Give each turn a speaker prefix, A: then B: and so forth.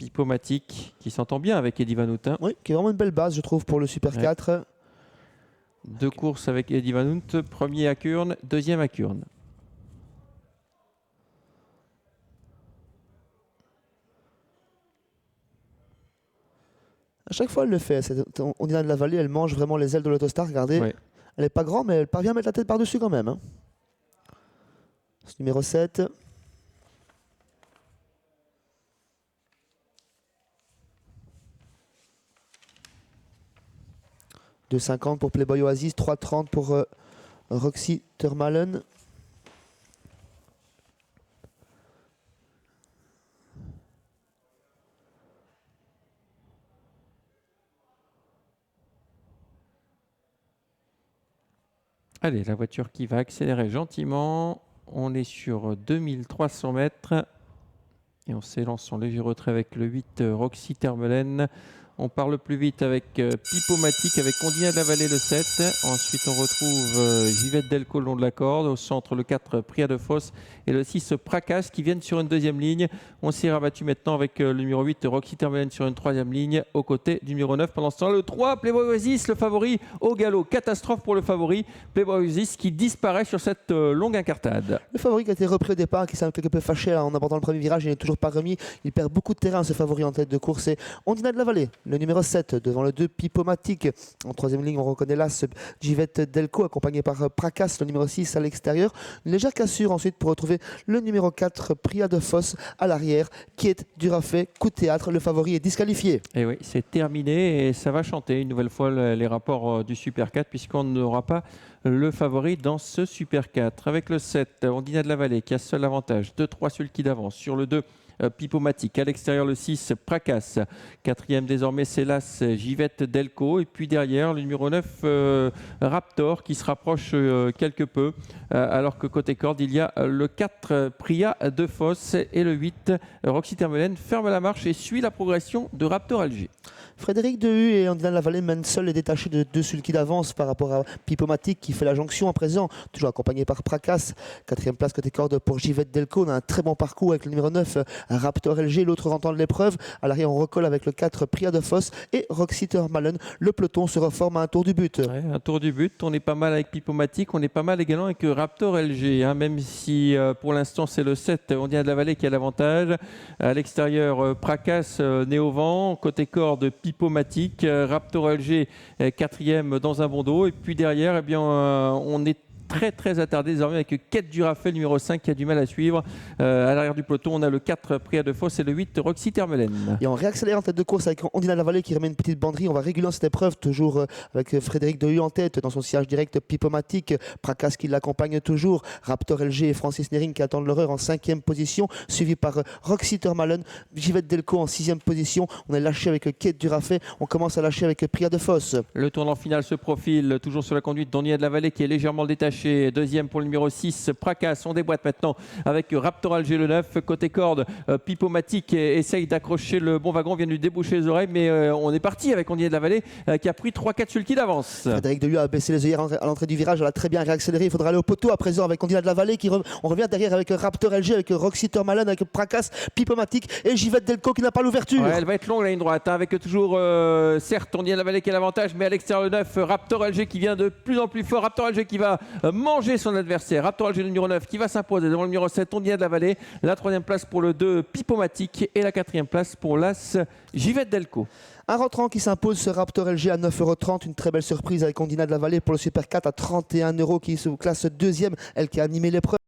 A: Pipomatic qui s'entend bien avec Eddie Van Hout.
B: Oui, qui est vraiment une belle base, je trouve, pour le Super 4.
A: Deux courses avec Eddie Van Hout, premier à Kuurne, deuxième à Kuurne.
B: À chaque fois, elle le fait. Ondina de la Vallée, elle mange vraiment les ailes de l'Autostar. Regardez, elle n'est pas grande, mais elle parvient à mettre la tête par-dessus quand même. Ce numéro 7. « 2,50 pour Playboy Oasis, 3,30 pour Roxy Termalen.
A: Allez, la voiture qui va accélérer gentiment. On est sur 2300 mètres. Et on s'élance en léger retrait avec le 8 Roxy Termelen. On part le plus vite avec Pipomatic, avec Ondina de la Vallée le 7. Ensuite, on retrouve Givette Delco le long de la corde. Au centre, le 4 Pria de Fosse et le 6 Pracas qui viennent sur une deuxième ligne. On s'est rabattu maintenant avec le numéro 8 Roxy Termelen sur une troisième ligne aux côtés du numéro 9. Pendant ce temps, le 3 Playboy Oasis, le favori au galop. Catastrophe pour le favori Playboy Oasis qui disparaît sur cette longue incartade.
B: Le favori qui a été repris au départ, qui s'est quelque peu fâché en abordant le premier virage, il n'est toujours pas remis. Il perd beaucoup de terrain, ce favori en tête de course. Et Ondina de la Vallée, le numéro 7, devant le 2 Pipomatic. En troisième ligne, on reconnaît là ce Givette Delco, accompagné par Pracas, le numéro 6 à l'extérieur. Une légère cassure ensuite pour retrouver le numéro 4, Pria de Fosse, à l'arrière, qui est dur à fait, coup de théâtre. Le favori est disqualifié.
A: Et oui, c'est terminé et ça va chanter une nouvelle fois les rapports du Super 4, puisqu'on n'aura pas le favori dans ce Super 4. Avec le 7, Ondina de la Vallée, qui a seul avantage, 2-3 sulky d'avance. Sur le 2, Pipomatic. À l'extérieur, le 6, Pracas. Quatrième désormais, c'est l'As Givette Delco. Et puis derrière, le numéro 9, Raptor, qui se rapproche quelque peu. Alors que côté corde, il y a le 4, Pria de Fosse. Et le 8, Roxy Termelen, ferme la marche et suit la progression de Raptor Alger.
B: Frédéric Dehu et Ondina de la Vallée mènent seul et détachés de 2 sulky d'avance par rapport à Pipomatic qui fait la jonction à présent, toujours accompagné par Pracas. Quatrième place côté corde pour Givette Delco. On a un très bon parcours avec le numéro 9, Raptor LG, l'autre rentrant de l'épreuve. À l'arrière, on recolle avec le 4, Pria de Fosse et Roxy Termalen. Le peloton se reforme à un tour du but.
A: Ouais, un tour du but. On est pas mal avec Pipomatic, on est pas mal également avec Raptor LG, même si pour l'instant c'est le 7, Ondina de la Vallée qui a l'avantage. À l'extérieur, Pracas né au vent. Côté corde, Pipomatic, Raptor LG quatrième dans un bon dos. Et puis derrière, eh bien, on est très attardé désormais avec Quête du Raphaël numéro 5 qui a du mal à suivre. À l'arrière du peloton, on a le 4 Pria de Fosse et le 8 Roxy Termelen.
B: Et on réaccélère en tête de course avec Ondina de la Vallée qui remet une petite banderie. On va réguler cette épreuve, toujours avec Frédéric Dehu en tête dans son sillage direct Pipomatic. Pracas qui l'accompagne toujours. Raptor LG et Francis Nering qui attendent l'horreur en 5e position, suivi par Roxy Termalen. Givette Delco en 6e position. On est lâché avec Quête du Raphaël. On commence à lâcher avec Pria de Fosse.
A: Le tournant final se profile, toujours sur la conduite d'Ondina de la Vallée qui est légèrement détaché. Deuxième pour le numéro 6, Pracas. On déboîte maintenant avec Raptor Alger le 9. Côté corde, Pipomatic essaye d'accrocher le bon wagon, vient de lui déboucher les oreilles, mais on est parti avec Ondina de la Vallée qui a pris 3-4 sulky d'avance.
B: Frédéric Dehu a baissé les œillères à l'entrée du virage, elle a très bien réaccéléré. Il faudra aller au poteau à présent avec Ondina de la Vallée. On revient derrière avec Raptor LG, avec Roxy Termalen, avec Pracas, Pipomatic et Givette Delco qui n'a pas l'ouverture.
A: Ouais, elle va être longue la ligne droite, avec toujours, certes, Ondina de la Vallée qui a l'avantage, mais à l'extérieur le 9, Raptor LG qui vient de plus en plus fort. Raptor LG qui va manger son adversaire. Raptor Alger le numéro 9 qui va s'imposer devant le numéro 7, Ondina de la Vallée. La troisième place pour le 2, Pipomatic. Et la quatrième place pour l'As Givette Delco.
B: Un rentrant qui s'impose, ce Raptor LG à 9,30 €. Une très belle surprise avec Ondina de la Vallée pour le Super 4 à 31 € qui se classe deuxième. Elle qui a animé l'épreuve.